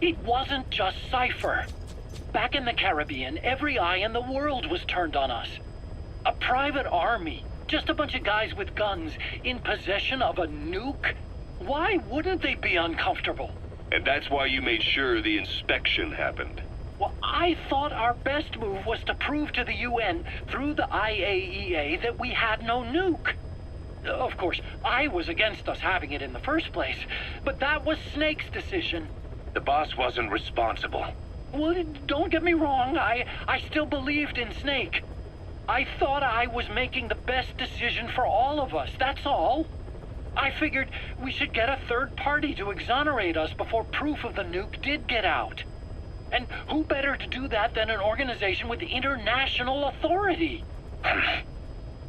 It wasn't just Cypher. Back in the Caribbean, every eye in the world was turned on us. A private army, just a bunch of guys with guns, in possession of a nuke? Why wouldn't they be uncomfortable? And that's why you made sure the inspection happened. Well, I thought our best move was to prove to the UN through the IAEA that we had no nuke. Of course, I was against us having it in the first place, but that was Snake's decision. The boss wasn't responsible. Well, don't get me wrong, I still believed in Snake. I thought I was making the best decision for all of us, that's all. I figured we should get a third party to exonerate us before proof of the nuke did get out. And who better to do that than an organization with international authority?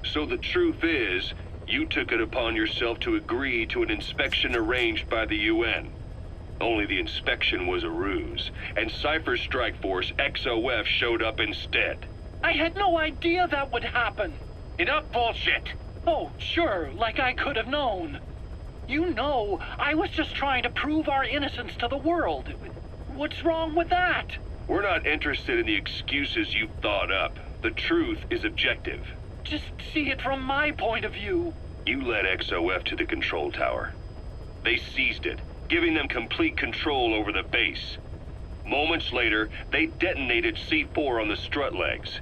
So the truth is, you took it upon yourself to agree to an inspection arranged by the UN. Only the inspection was a ruse, and Cypher's strike force, XOF, showed up instead. I had no idea that would happen. Enough bullshit! Oh, sure, like I could have known. You know, I was just trying to prove our innocence to the world. What's wrong with that? We're not interested in the excuses you thought up. The truth is objective. Just see it from my point of view. You led XOF to the control tower. They seized it, giving them complete control over the base. Moments later, they detonated C4 on the strut legs.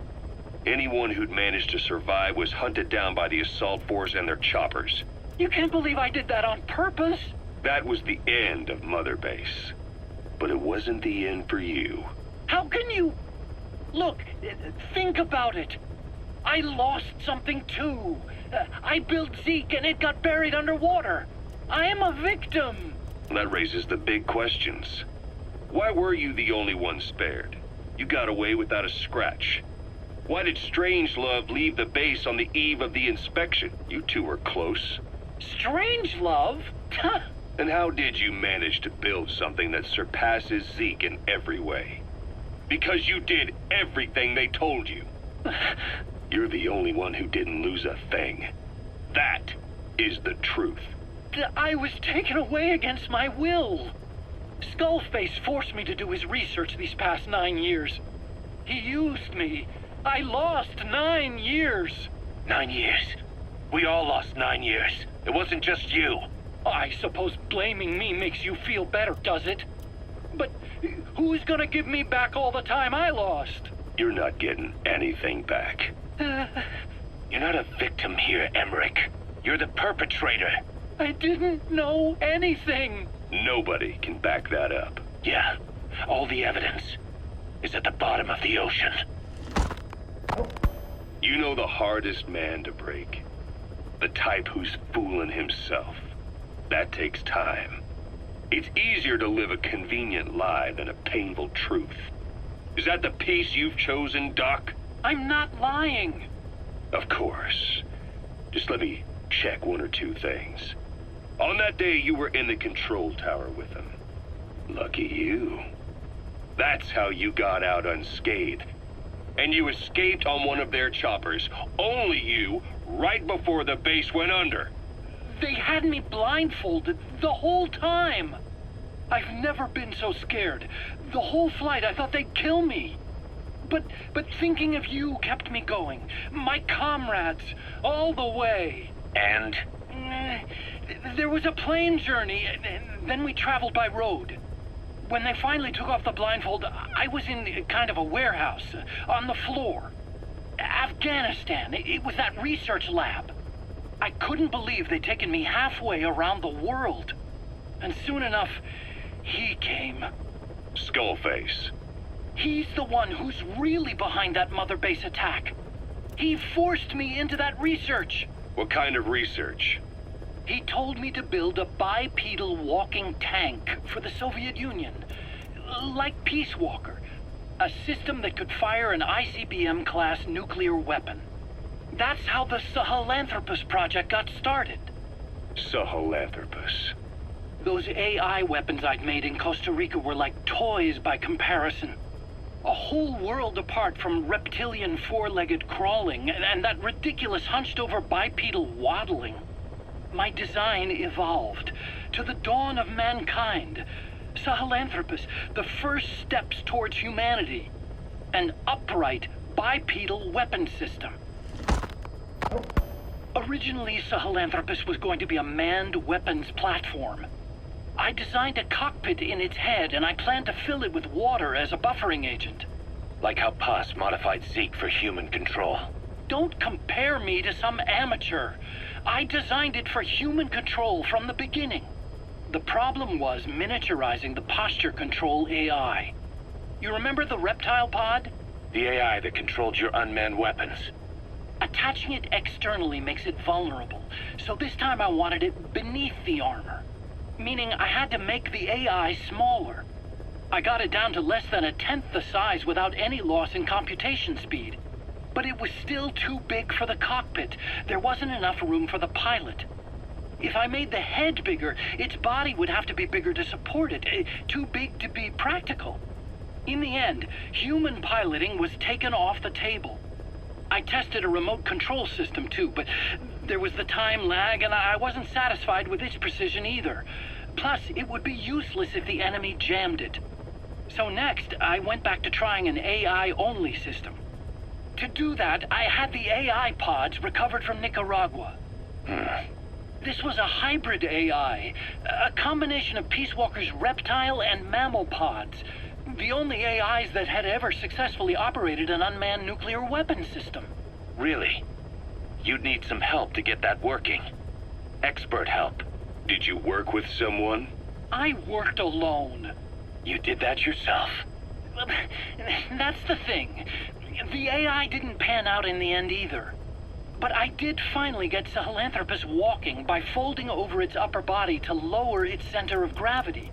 Anyone who'd managed to survive was hunted down by the assault force and their choppers. You can't believe I did that on purpose. That was the end of Mother Base. But it wasn't the end for you. How can you... Look, think about it. I lost something too. I built Zeke and it got buried underwater. I am a victim. That raises the big questions. Why were you the only one spared? You got away without a scratch. Why did Strangelove leave the base on the eve of the inspection? You two were close. Strangelove? And how did you manage to build something that surpasses Zeke in every way? Because you did everything they told you. You're the only one who didn't lose a thing. That is the truth. I was taken away against my will. Skullface forced me to do his research these past 9 years. He used me. I lost 9 years. 9 years. We all lost 9 years. It wasn't just you. I suppose blaming me makes you feel better, does it? But who's gonna give me back all the time I lost? You're not getting anything back. You're not a victim here, Emmerich. You're the perpetrator. I didn't know anything. Nobody can back that up. Yeah, all the evidence is at the bottom of the ocean. You know the hardest man to break? The type who's fooling himself. That takes time. It's easier to live a convenient lie than a painful truth. Is that the piece you've chosen, Doc? I'm not lying. Of course. Just let me check one or two things. On that day, you were in the control tower with them. Lucky you. That's how you got out unscathed. And you escaped on one of their choppers. Only you, right before the base went under. They had me blindfolded the whole time. I've never been so scared. The whole flight, I thought they'd kill me. But thinking of you kept me going. My comrades, all the way. And? There was a plane journey, and then we traveled by road. When they finally took off the blindfold, I was in kind of a warehouse, on the floor. Afghanistan, it was that research lab. I couldn't believe they'd taken me halfway around the world. And soon enough, he came. Skullface. He's the one who's really behind that Mother Base attack. He forced me into that research. What kind of research? He told me to build a bipedal walking tank for the Soviet Union. Like Peace Walker. A system that could fire an ICBM-class nuclear weapon. That's how the Sahelanthropus project got started. Sahelanthropus. Those AI weapons I'd made in Costa Rica were like toys by comparison. A whole world apart from reptilian four-legged crawling and that ridiculous hunched-over bipedal waddling. My design evolved to the dawn of mankind, Sahelanthropus, the first steps towards humanity. An upright, bipedal weapon system. Originally, Sahelanthropus was going to be a manned weapons platform. I designed a cockpit in its head, and I planned to fill it with water as a buffering agent. Like how Paz modified Zeke for human control. Don't compare me to some amateur. I designed it for human control from the beginning. The problem was miniaturizing the posture control AI. You remember the reptile pod? The AI that controlled your unmanned weapons. Attaching it externally makes it vulnerable, so this time I wanted it beneath the armor. Meaning I had to make the AI smaller. I got it down to less than a tenth the size without any loss in computation speed. But it was still too big for the cockpit. There wasn't enough room for the pilot. If I made the head bigger, its body would have to be bigger to support it. Too big to be practical. In the end, human piloting was taken off the table. I tested a remote control system too, but there was the time lag and I wasn't satisfied with its precision either. Plus, it would be useless if the enemy jammed it. So next, I went back to trying an AI-only system. To do that, I had the AI pods recovered from Nicaragua. This was a hybrid AI, a combination of Peace Walker's reptile and mammal pods. The only AIs that had ever successfully operated an unmanned nuclear weapon system. Really? You'd need some help to get that working. Expert help. Did you work with someone? I worked alone. You did that yourself? That's the thing. The AI didn't pan out in the end either. But I did finally get Sahelanthropus walking by folding over its upper body to lower its center of gravity.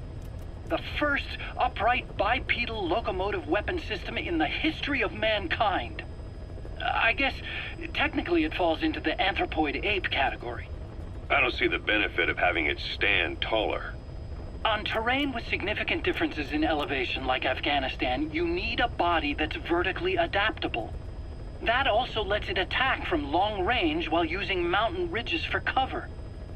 The first upright bipedal locomotive weapon system in the history of mankind. I guess technically it falls into the anthropoid ape category. I don't see the benefit of having it stand taller. On terrain with significant differences in elevation like Afghanistan, you need a body that's vertically adaptable. That also lets it attack from long range while using mountain ridges for cover.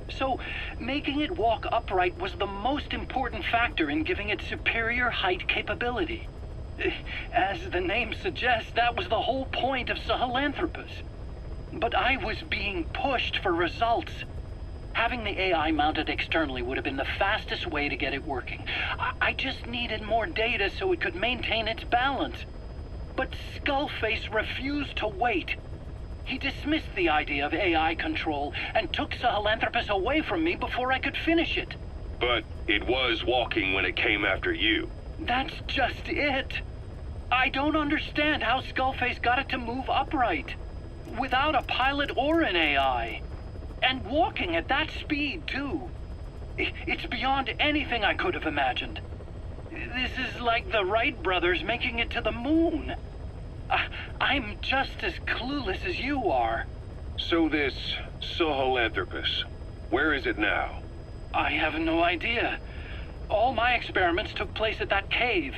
So, making it walk upright was the most important factor in giving it superior height capability. As the name suggests, that was the whole point of Sahelanthropus. But I was being pushed for results. Having the AI mounted externally would have been the fastest way to get it working. I just needed more data so it could maintain its balance. But Skullface refused to wait. He dismissed the idea of AI control and took Sahelanthropus away from me before I could finish it. But it was walking when it came after you. That's just it. I don't understand how Skullface got it to move upright, without a pilot or an AI. And walking at that speed, too. It's beyond anything I could have imagined. This is like the Wright brothers making it to the moon. I'm just as clueless as you are. So this Sahelanthropus, where is it now? I have no idea. All my experiments took place at that cave.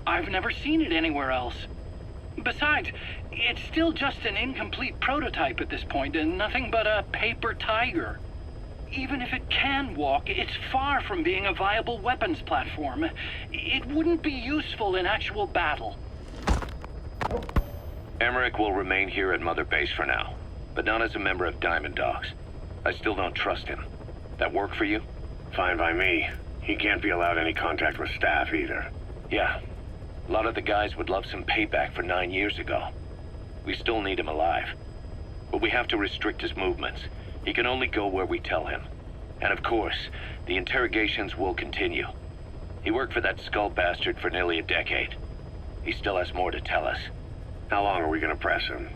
I've never seen it anywhere else. Besides, it's still just an incomplete prototype at this point, and nothing but a paper tiger. Even if it can walk, it's far from being a viable weapons platform. It wouldn't be useful in actual battle. Emmerich will remain here at Mother Base for now, but not as a member of Diamond Dogs. I still don't trust him. That work for you? Fine by me. He can't be allowed any contact with staff either. Yeah. A lot of the guys would love some payback for 9 years ago. We still need him alive. But we have to restrict his movements. He can only go where we tell him. And of course, the interrogations will continue. He worked for that skull bastard for nearly a decade. He still has more to tell us. How long are we gonna press him?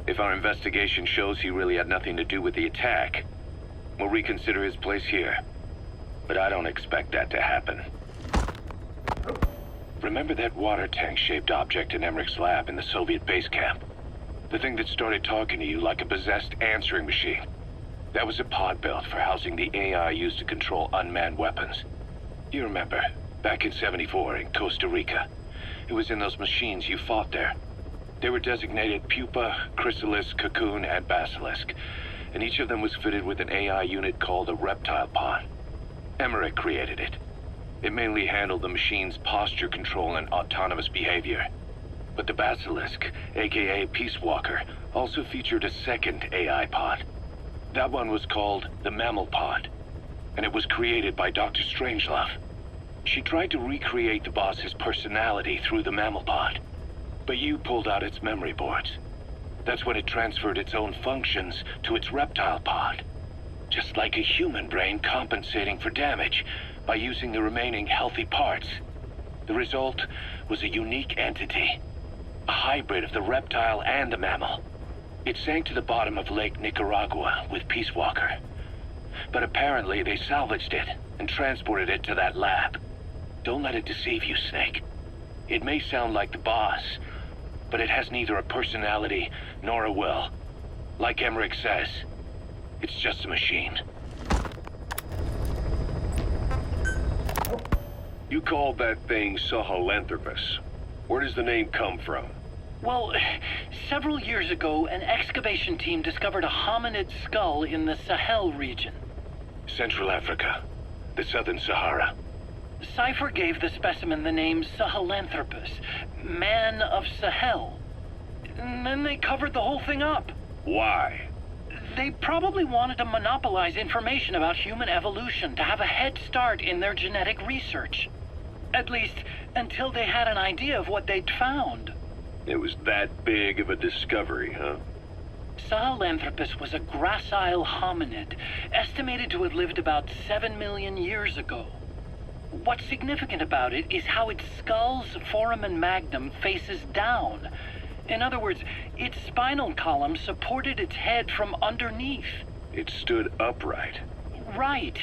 If our investigation shows he really had nothing to do with the attack, we'll reconsider his place here. But I don't expect that to happen. Remember that water tank-shaped object in Emmerich's lab in the Soviet base camp? The thing that started talking to you like a possessed answering machine. That was a pod built for housing the AI used to control unmanned weapons. You remember, back in '74 in Costa Rica. It was in those machines you fought there. They were designated Pupa, Chrysalis, Cocoon, and Basilisk, and each of them was fitted with an AI unit called a reptile pod. Emmerich created it. It mainly handled the machine's posture control and autonomous behavior. But the Basilisk, aka Peace Walker, also featured a second AI pod. That one was called the Mammal Pod, and it was created by Dr. Strangelove. She tried to recreate the boss's personality through the Mammal Pod, but you pulled out its memory boards. That's when it transferred its own functions to its reptile pod. Just like a human brain compensating for damage by using the remaining healthy parts. The result was a unique entity, a hybrid of the reptile and the mammal. It sank to the bottom of Lake Nicaragua with Peace Walker. But apparently they salvaged it and transported it to that lab. Don't let it deceive you, Snake. It may sound like the boss, but it has neither a personality nor a will. Like Emmerich says, it's just a machine. You called that thing Sahelanthropus. Where does the name come from? Well, several years ago, an excavation team discovered a hominid skull in the Sahel region. Central Africa, the Southern Sahara. Cypher gave the specimen the name Sahelanthropus, man of Sahel. And then they covered the whole thing up. Why? They probably wanted to monopolize information about human evolution to have a head start in their genetic research. At least, until they had an idea of what they'd found. It was that big of a discovery, huh? Sahelanthropus was a gracile hominid, estimated to have lived about 7 million years ago. What's significant about it is how its skull's foramen magnum faces down. In other words, its spinal column supported its head from underneath. It stood upright. Right.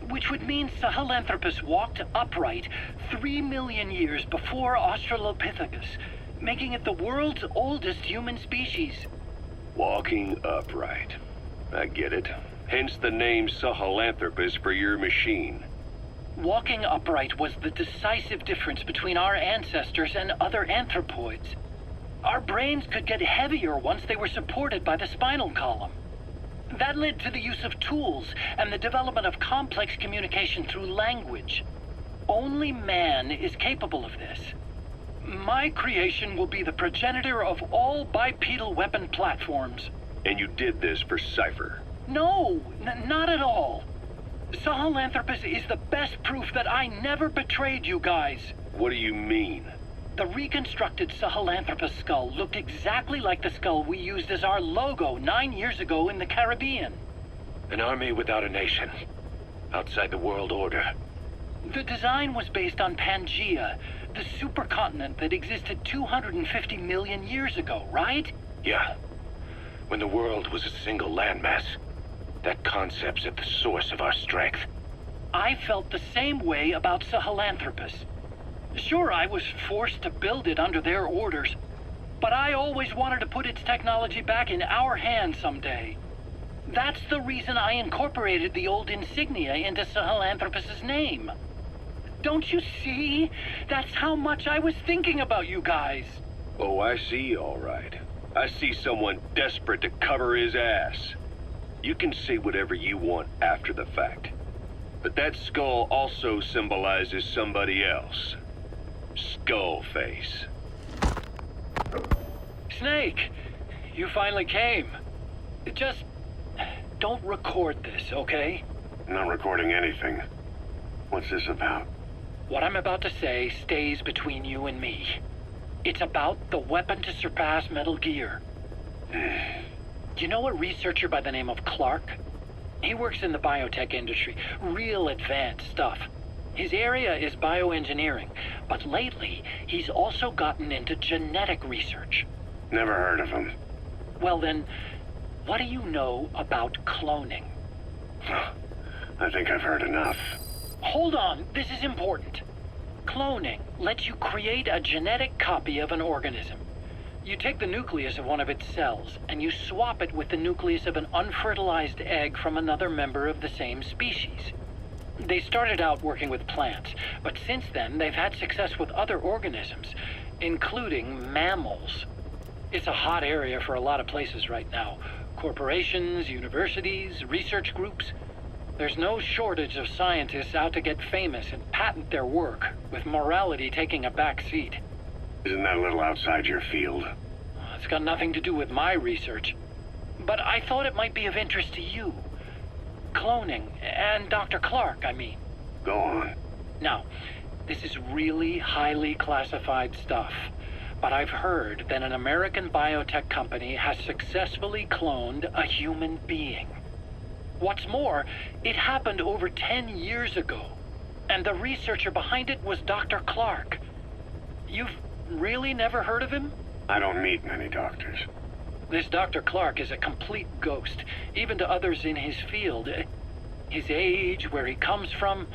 Which would mean Sahelanthropus walked upright 3 million years before Australopithecus, making it the world's oldest human species. Walking upright. I get it. Hence the name Sahelanthropus for your machine. Walking upright was the decisive difference between our ancestors and other anthropoids. Our brains could get heavier once they were supported by the spinal column. That led to the use of tools and the development of complex communication through language. Only man is capable of this. My creation will be the progenitor of all bipedal weapon platforms. And you did this for Cypher? No, not at all. Sahelanthropus is the best proof that I never betrayed you guys. What do you mean? The reconstructed Sahelanthropus skull looked exactly like the skull we used as our logo 9 years ago in the Caribbean. An army without a nation. Outside the world order. The design was based on Pangaea, the supercontinent that existed 250 million years ago, right? Yeah. When the world was a single landmass. That concept's at the source of our strength. I felt the same way about Sahelanthropus. Sure, I was forced to build it under their orders, but I always wanted to put its technology back in our hands someday. That's the reason I incorporated the old insignia into Sahelanthropus's name. Don't you see? That's how much I was thinking about you guys. Oh, I see, all right. I see someone desperate to cover his ass. You can say whatever you want after the fact. But that skull also symbolizes somebody else. Skullface. Snake, you finally came. Just don't record this, okay? Not recording anything. What's this about? What I'm about to say stays between you and me. It's about the weapon to surpass Metal Gear. You know a researcher by the name of Clark? He works in the biotech industry, real advanced stuff. His area is bioengineering, but lately he's also gotten into genetic research. Never heard of him. Well then, what do you know about cloning? I think I've heard enough. Hold on, this is important. Cloning lets you create a genetic copy of an organism. You take the nucleus of one of its cells, and you swap it with the nucleus of an unfertilized egg from another member of the same species. They started out working with plants, but since then they've had success with other organisms, including mammals. It's a hot area for a lot of places right now. Corporations, universities, research groups. There's no shortage of scientists out to get famous and patent their work, with morality taking a back seat. Isn't that a little outside your field? It's got nothing to do with my research. But I thought it might be of interest to you. Cloning, and Dr. Clark, I mean. Go on. Now, this is really highly classified stuff. But I've heard that an American biotech company has successfully cloned a human being. What's more, it happened over 10 years ago. And the researcher behind it was Dr. Clark. You've really never heard of him? I don't meet many doctors. This Dr. Clark is a complete ghost, even to others in his field. His age, where he comes from,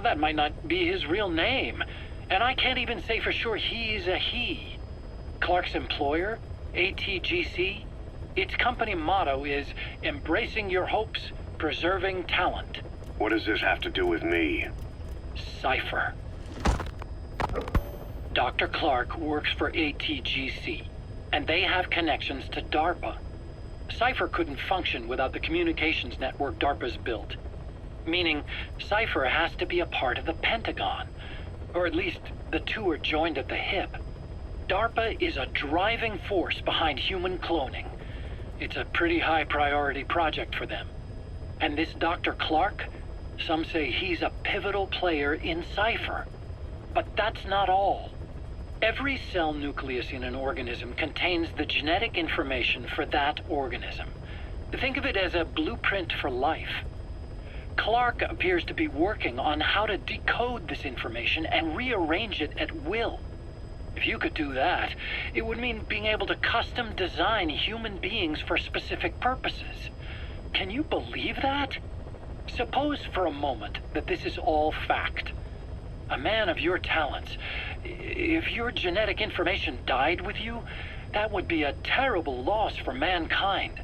that might not be his real name. And I can't even say for sure he's a he. Clark's employer, ATGC, its company motto is embracing your hopes, preserving talent. What does this have to do with me? Cypher. Dr. Clark works for ATGC, and they have connections to DARPA. Cypher couldn't function without the communications network DARPA's built. Meaning, Cypher has to be a part of the Pentagon. Or at least, the two are joined at the hip. DARPA is a driving force behind human cloning. It's a pretty high priority project for them. And this Dr. Clark, some say he's a pivotal player in Cypher. But that's not all. Every cell nucleus in an organism contains the genetic information for that organism. Think of it as a blueprint for life. Clark appears to be working on how to decode this information and rearrange it at will. If you could do that, it would mean being able to custom design human beings for specific purposes. Can you believe that? Suppose for a moment that this is all fact. A man of your talents, if your genetic information died with you, that would be a terrible loss for mankind.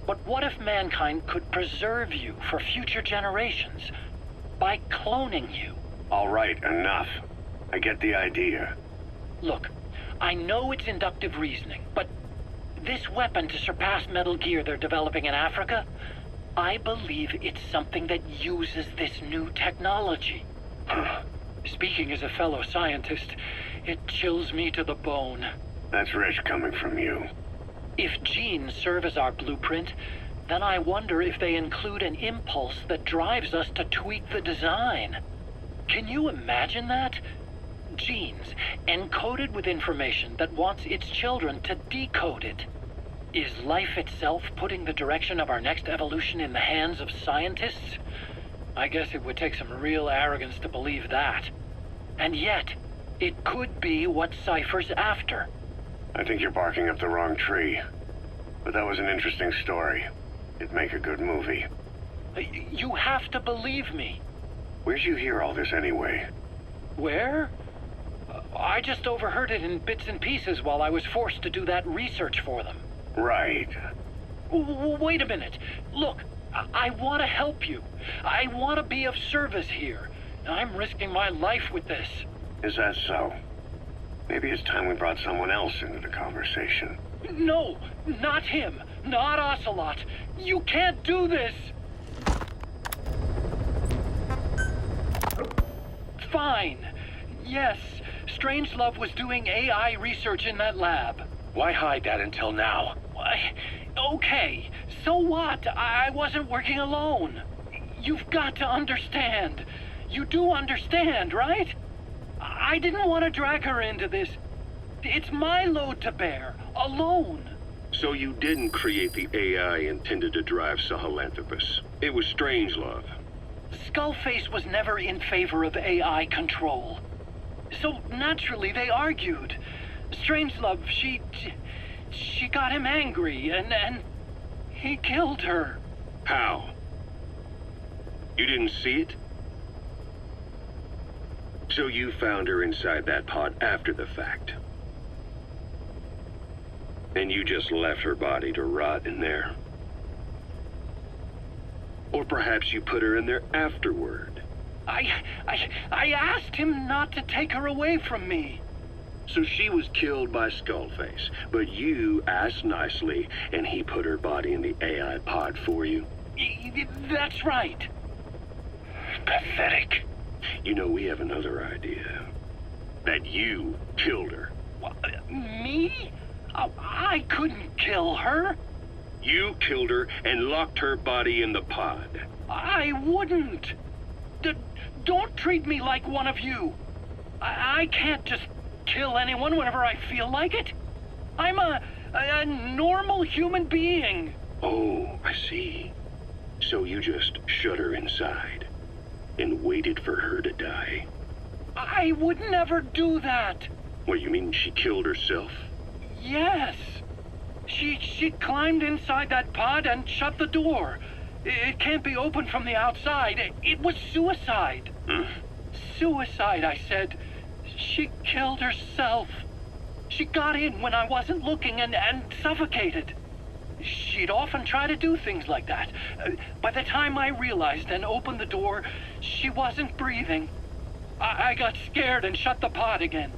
But what if mankind could preserve you for future generations by cloning you? All right, enough. I get the idea. Look, I know it's inductive reasoning, but this weapon to surpass Metal Gear they're developing in Africa, I believe it's something that uses this new technology. Speaking as a fellow scientist, it chills me to the bone. That's rich coming from you. If genes serve as our blueprint, then I wonder if they include an impulse that drives us to tweak the design. Can you imagine that? Genes, encoded with information that wants its children to decode it. Is life itself putting the direction of our next evolution in the hands of scientists? I guess it would take some real arrogance to believe that. And yet, it could be what Cypher's after. I think you're barking up the wrong tree. But that was an interesting story. It'd make a good movie. You have to believe me. Where'd you hear all this anyway? Where? I just overheard it in bits and pieces while I was forced to do that research for them. Right. Wait a minute. Look, I want to help you. I want to be of service here. I'm risking my life with this. Is that so? Maybe it's time we brought someone else into the conversation. No, not him. Not Ocelot. You can't do this. Fine. Yes, Strangelove was doing AI research in that lab. Why hide that until now? Okay, so what? I wasn't working alone. You've got to understand. You do understand, right? I didn't want to drag her into this. It's my load to bear, alone. So you didn't create the AI intended to drive Sahelanthropus. It was Strangelove. Skullface was never in favor of AI control. So naturally they argued. Strangelove, she got him angry, and he killed her. How? You didn't see it? So you found her inside that pod after the fact. And you just left her body to rot in there. Or perhaps you put her in there afterward. I asked him not to take her away from me. So she was killed by Skullface, but you asked nicely, and he put her body in the AI pod for you? That's right. Pathetic. You know, we have another idea. That you killed her. What, me? Oh, I couldn't kill her. You killed her and locked her body in the pod. I wouldn't. Don't treat me like one of you. I can't just kill anyone whenever I feel like it. I'm a normal human being. Oh, I see. So you just shut her inside and waited for her to die? I would never do that. What, you mean she killed herself? Yes. She climbed inside that pod and shut the door. It can't be opened from the outside. It was suicide. Suicide, I said. She killed herself. She got in when I wasn't looking and suffocated. She'd often try to do things like that. By the time I realized and opened the door, she wasn't breathing. I got scared and shut the pod again.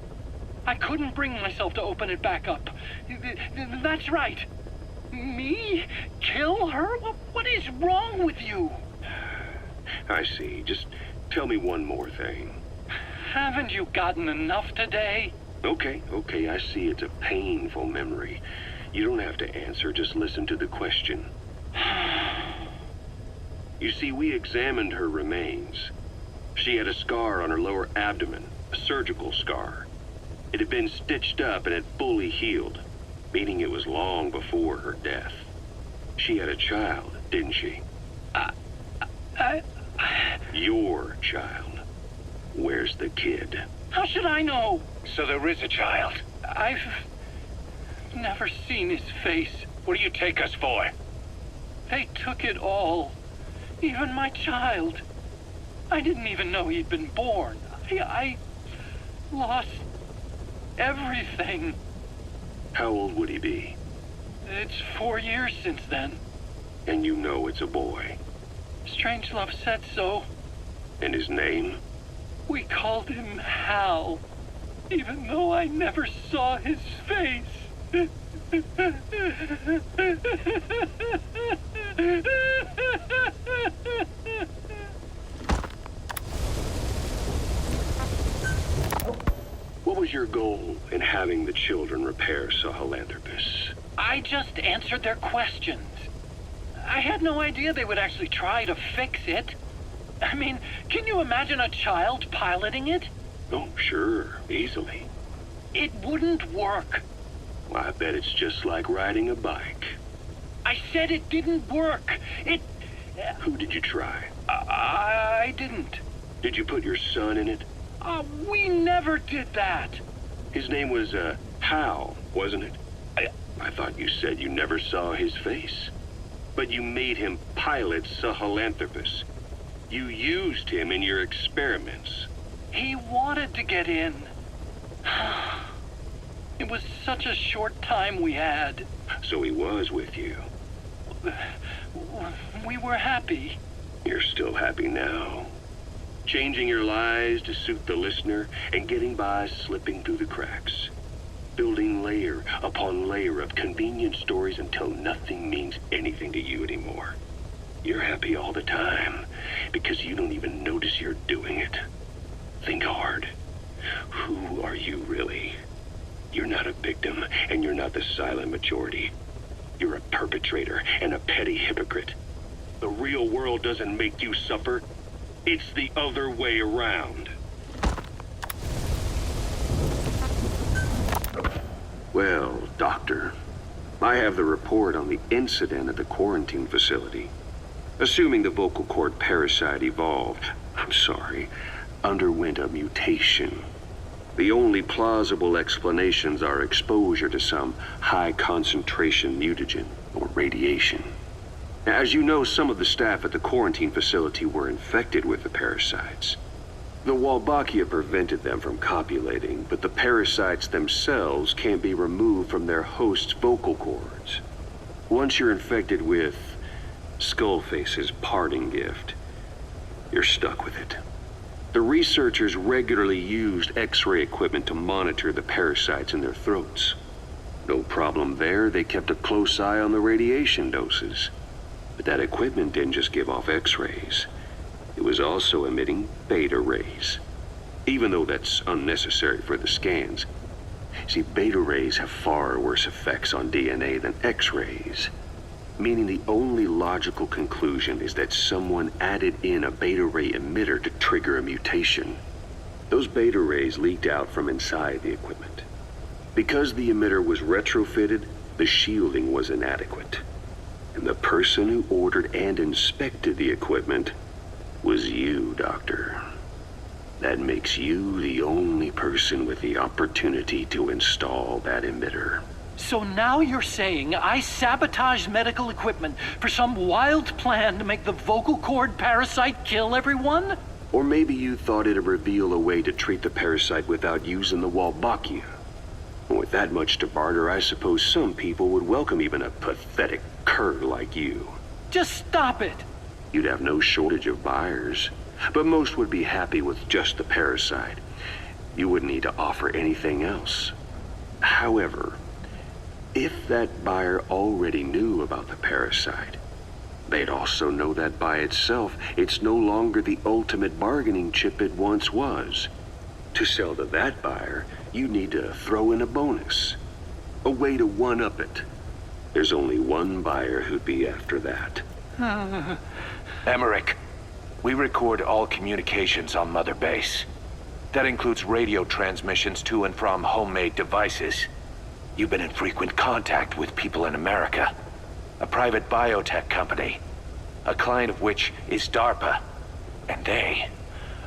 I couldn't bring myself to open it back up. That's right. Me? Kill her? What is wrong with you? I see. Just tell me one more thing. Haven't you gotten enough today? Okay, I see it's a painful memory. You don't have to answer, just listen to the question. You see, we examined her remains. She had a scar on her lower abdomen, a surgical scar. It had been stitched up and had fully healed, meaning it was long before her death. She had a child, didn't she? Your child. Where's the kid? How should I know? So there is a child. I've never seen his face. What do you take us for? They took it all. Even my child. I didn't even know he'd been born. I lost everything. How old would he be? It's 4 years since then. And you know it's a boy. Strangelove said so. And his name? We called him Hal, even though I never saw his face. What was your goal in having the children repair Sahelanthropus? I just answered their questions. I had no idea they would actually try to fix it. I mean, can you imagine a child piloting it? Oh, sure, easily. It wouldn't work. Well, I bet it's just like riding a bike. I said it didn't work. Who did you try? I didn't. Did you put your son in it? We never did that. His name was, Hal, wasn't it? I thought you said you never saw his face. But you made him pilot Sahelanthropus. You used him in your experiments. He wanted to get in. It was such a short time we had. So he was with you. We were happy. You're still happy now. Changing your lies to suit the listener and getting by slipping through the cracks. Building layer upon layer of convenient stories until nothing means anything to you anymore. You're happy all the time because you don't even notice you're doing it. Think hard. Who are you really? You're not a victim, and you're not the silent majority. You're a perpetrator and a petty hypocrite. The real world doesn't make you suffer. It's the other way around. Well, Doctor, I have the report on the incident at the quarantine facility. Assuming the vocal cord parasite underwent a mutation. The only plausible explanations are exposure to some high-concentration mutagen or radiation. As you know, some of the staff at the quarantine facility were infected with the parasites. The Wolbachia prevented them from copulating, but the parasites themselves can't be removed from their host's vocal cords. Once you're infected with Skullface's parting gift, you're stuck with it. The researchers regularly used X-ray equipment to monitor the parasites in their throats. No problem there, they kept a close eye on the radiation doses. But that equipment didn't just give off X-rays. It was also emitting beta rays, even though that's unnecessary for the scans. See, beta rays have far worse effects on DNA than X-rays, meaning the only logical conclusion is that someone added in a beta ray emitter to trigger a mutation. Those beta rays leaked out from inside the equipment. Because the emitter was retrofitted, the shielding was inadequate. And the person who ordered and inspected the equipment was you, Doctor. That makes you the only person with the opportunity to install that emitter. So now you're saying I sabotaged medical equipment for some wild plan to make the vocal cord parasite kill everyone? Or maybe you thought it'd reveal a way to treat the parasite without using the Wolbachia. With that much to barter, I suppose some people would welcome even a pathetic cur like you. Just stop it! You'd have no shortage of buyers, but most would be happy with just the parasite. You wouldn't need to offer anything else. However, if that buyer already knew about the parasite, they'd also know that by itself, it's no longer the ultimate bargaining chip it once was. To sell to that buyer, you need to throw in a bonus, a way to one-up it. There's only one buyer who'd be after that. Emmerich, we record all communications on Mother Base. That includes radio transmissions to and from homemade devices. You've been in frequent contact with people in America. A private biotech company, a client of which is DARPA. And they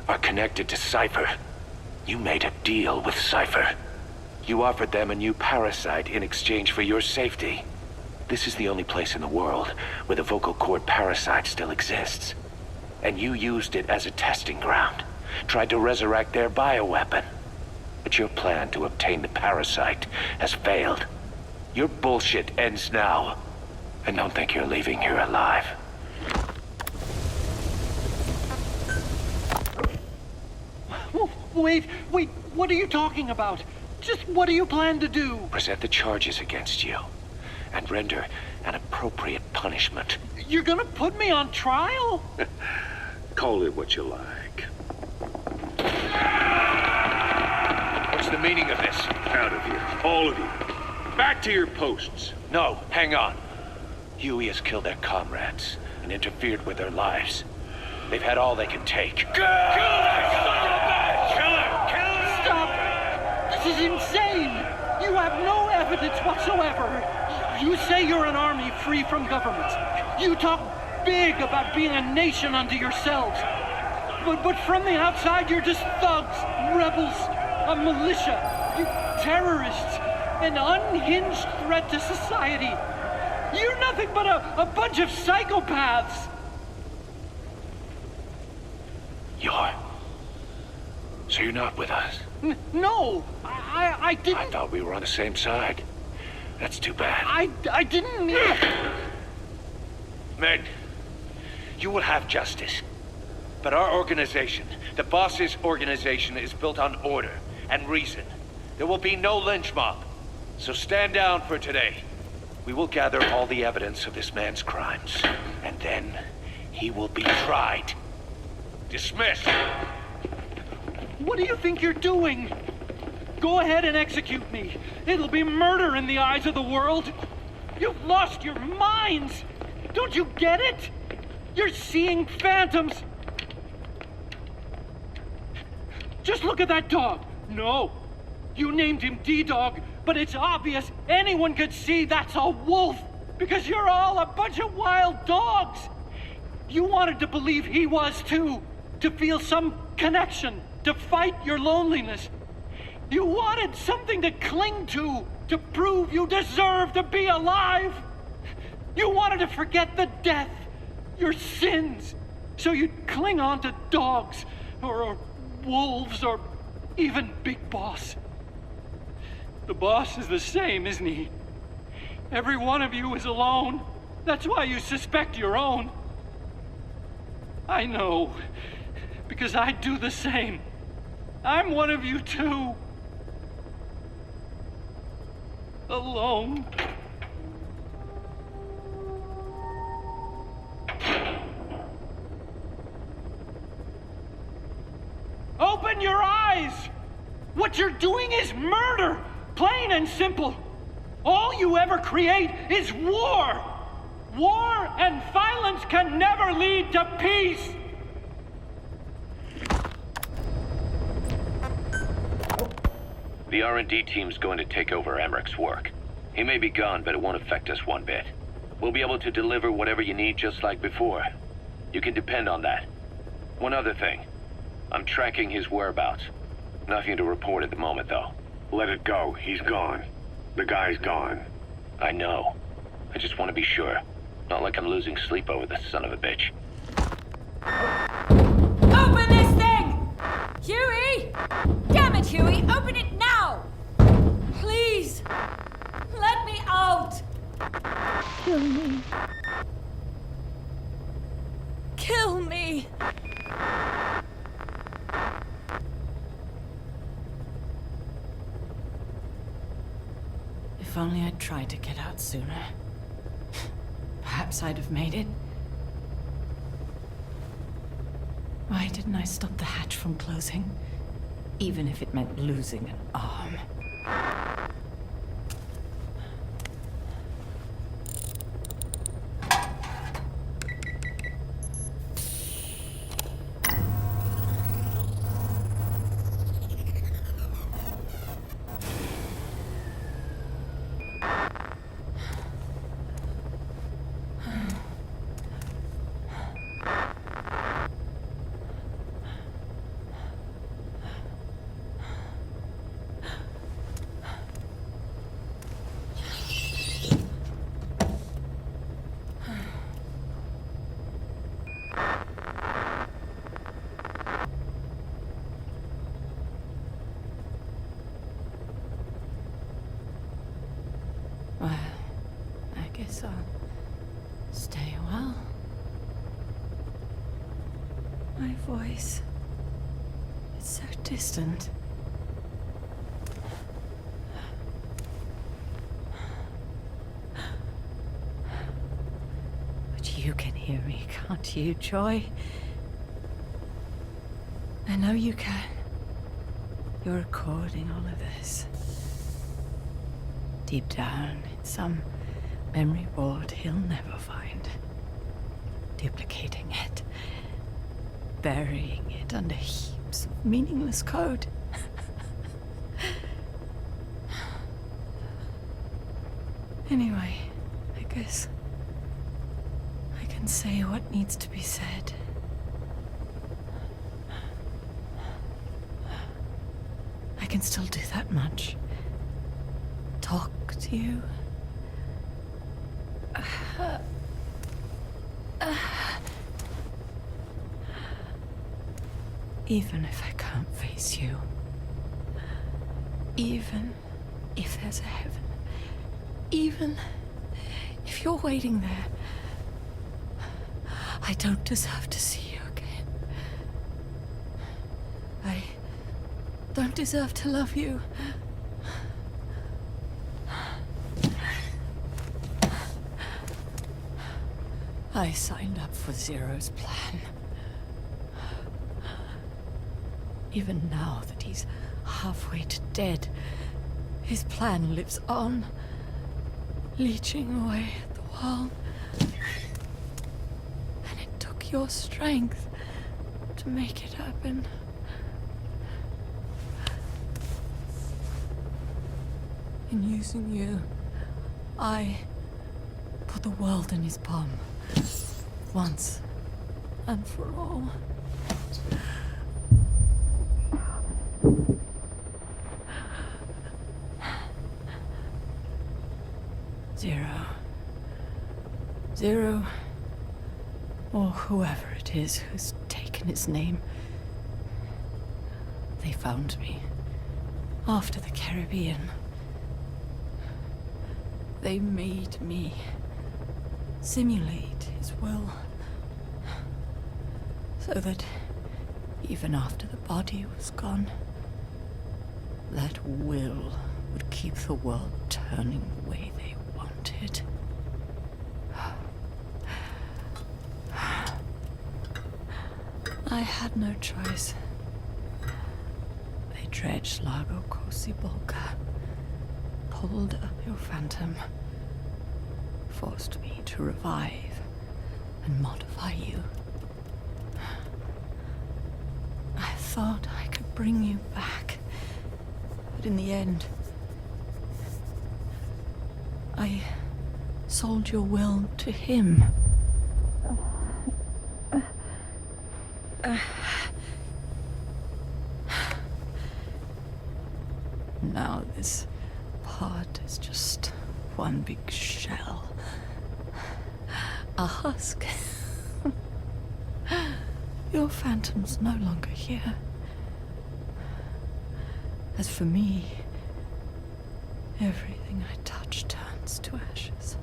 are connected to Cypher. You made a deal with Cypher. You offered them a new parasite in exchange for your safety. This is the only place in the world where the vocal cord parasite still exists. And you used it as a testing ground, tried to resurrect their bioweapon. But your plan to obtain the parasite has failed. Your bullshit ends now. I don't think you're leaving here alive. Wait, what are you talking about? Just what do you plan to do? Present the charges against you, and render an appropriate punishment. You're gonna put me on trial? Call it what you like. What's the meaning of this? Out of here, all of you. Back to your posts. No, hang on. Huey has killed their comrades and interfered with their lives. They've had all they can take. Kill that son of a bitch! Kill her! Stop! This is insane! You have no evidence whatsoever. You say you're an army free from governments. You talk big about being a nation unto yourselves. But from the outside, you're just thugs, rebels, a militia, you terrorists, an unhinged threat to society. You're nothing but a bunch of psychopaths. So you're not with us? No, I didn't. I thought we were on the same side. That's too bad. I didn't mean... Men, you will have justice. But our organization, the boss's organization, is built on order and reason. There will be no lynch mob. So stand down for today. We will gather all the evidence of this man's crimes, and then he will be tried. Dismissed. What do you think you're doing? Go ahead and execute me. It'll be murder in the eyes of the world. You've lost your minds. Don't you get it? You're seeing phantoms. Just look at that dog. No, you named him D-Dog, but it's obvious anyone could see that's a wolf because you're all a bunch of wild dogs. You wanted to believe he was too, to feel some connection, to fight your loneliness. You wanted something to cling to prove you deserve to be alive. You wanted to forget the death, your sins, so you'd cling on to dogs, or wolves, or even Big Boss. The boss is the same, isn't he? Every one of you is alone. That's why you suspect your own. I know, because I do the same. I'm one of you too. Alone. Open your eyes! What you're doing is murder! Plain and simple! All you ever create is war! War and violence can never lead to peace! The R&D team's going to take over Emmerich's work. He may be gone, but it won't affect us one bit. We'll be able to deliver whatever you need just like before. You can depend on that. One other thing. I'm tracking his whereabouts. Nothing to report at the moment, though. Let it go. He's gone. The guy's gone. I know. I just want to be sure. Not like I'm losing sleep over this son of a bitch. Open this thing! Huey! Damn it, Huey! Open it now! Please! Let me out! Kill me. Kill me! If only I'd tried to get out sooner. Perhaps I'd have made it. Why didn't I stop the hatch from closing? Even if it meant losing an arm. Well, I guess I'll stay a while. My voice, it's so distant. But you can hear me, can't you, Joy? I know you can. You're recording all of this. Deep down in some memory vault he'll never find. Duplicating it. Burying it under heaps of meaningless code. Anyway, I guess I can say what needs to be said. I can still do that much. Talk to you. Even if I can't face you. Even if there's a heaven. Even if you're waiting there. I don't deserve to see you again. I don't deserve to love you. I signed up for Zero's plan. Even now that he's halfway to dead, his plan lives on, leeching away at the world. And it took your strength to make it happen. In using you, I put the world in his palm. Once and for all. Zero, or whoever it is who's taken its name. They found me after the Caribbean. They made me simulate his will, so that even after the body was gone, that will would keep the world turning the way they wanted. I had no choice. dredge Lago Kosibolka, pulled up your phantom, forced me to revive and modify you. I thought I could bring you back, but in the end, I sold your will to him. Now this pod is just one big shell. A husk. Your phantom's no longer here. As for me, everything I touch turns to ashes.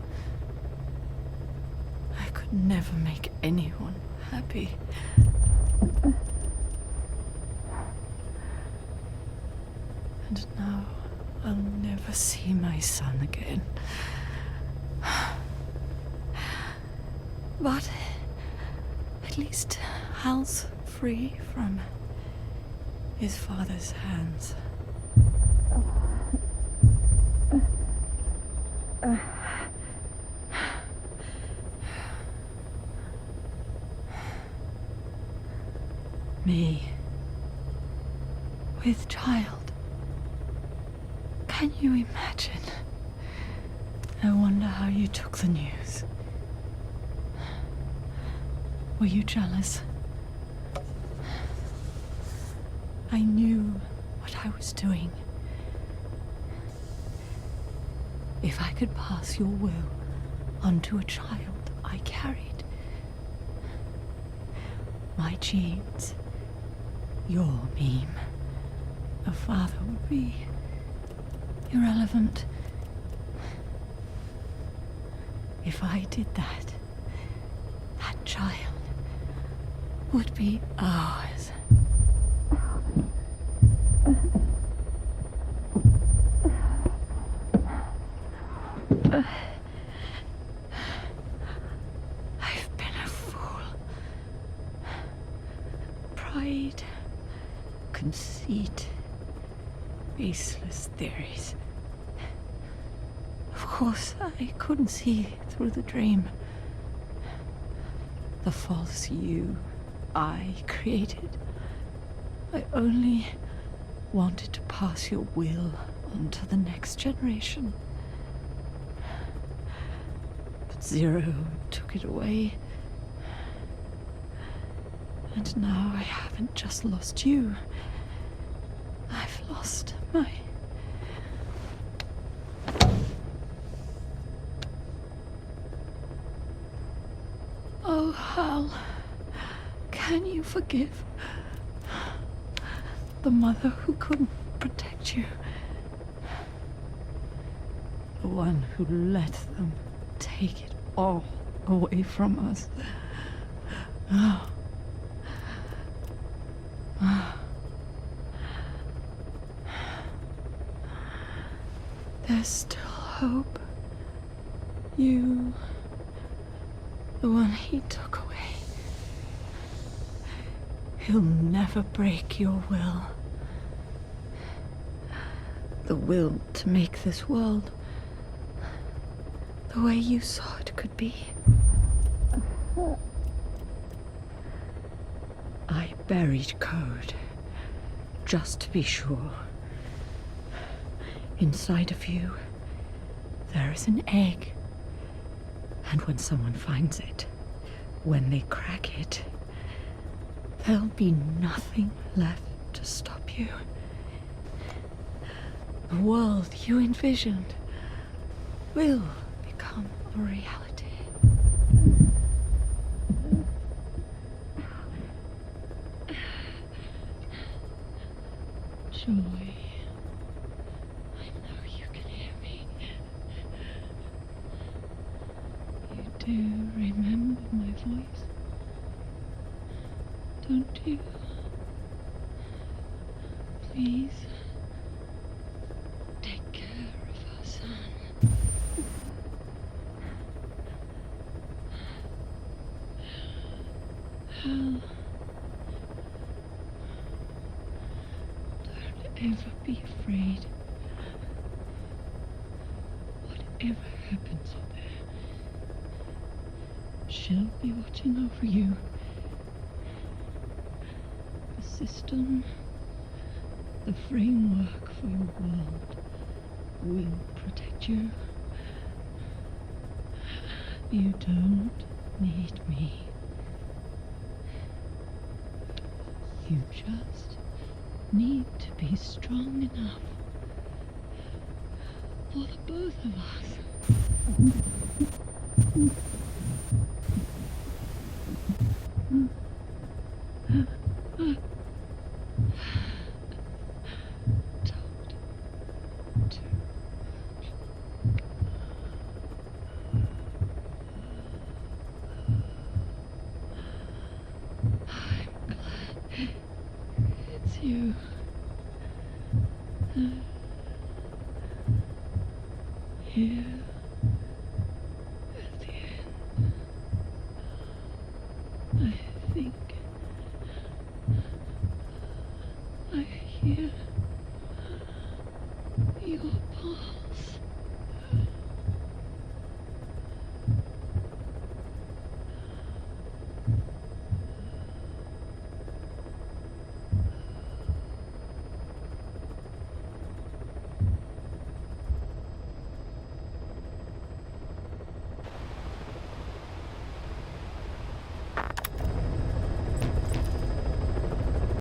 I could never make anyone happy. And now I'll never see my son again. But at least Hal's free from his father's hands. Me, with child. Can you imagine? I wonder how you took the news. Were you jealous? I knew what I was doing. If I could pass your will onto a child I carried, my genes, your meme, a father would be irrelevant. If I did that, that child would be ours. I've been a fool. Pride, conceit, baseless theories. Of course, I couldn't see through the dream. The false you I created. I only wanted to pass your will on to the next generation. But Zero took it away. And now I haven't just lost you. I've lost my... Oh, Hal, can you forgive the mother who couldn't protect you? The one who let them take it all away from us. Oh. There's still hope. You, the one he took away. He'll never break your will. The will to make this world the way you saw it could be. I buried code, just to be sure. Inside of you, there is an egg. And when someone finds it, when they crack it, there'll be nothing left to stop you. The world you envisioned will become a reality. Joy. I know you can hear me. You do remember my voice, don't you? Please, take care of our son. Hal, don't ever be afraid. Whatever happens out there, she'll be watching over you. The system, the framework for your world will protect you. You don't need me. You just need to be strong enough for the both of us. You. Here at the end, I think I hear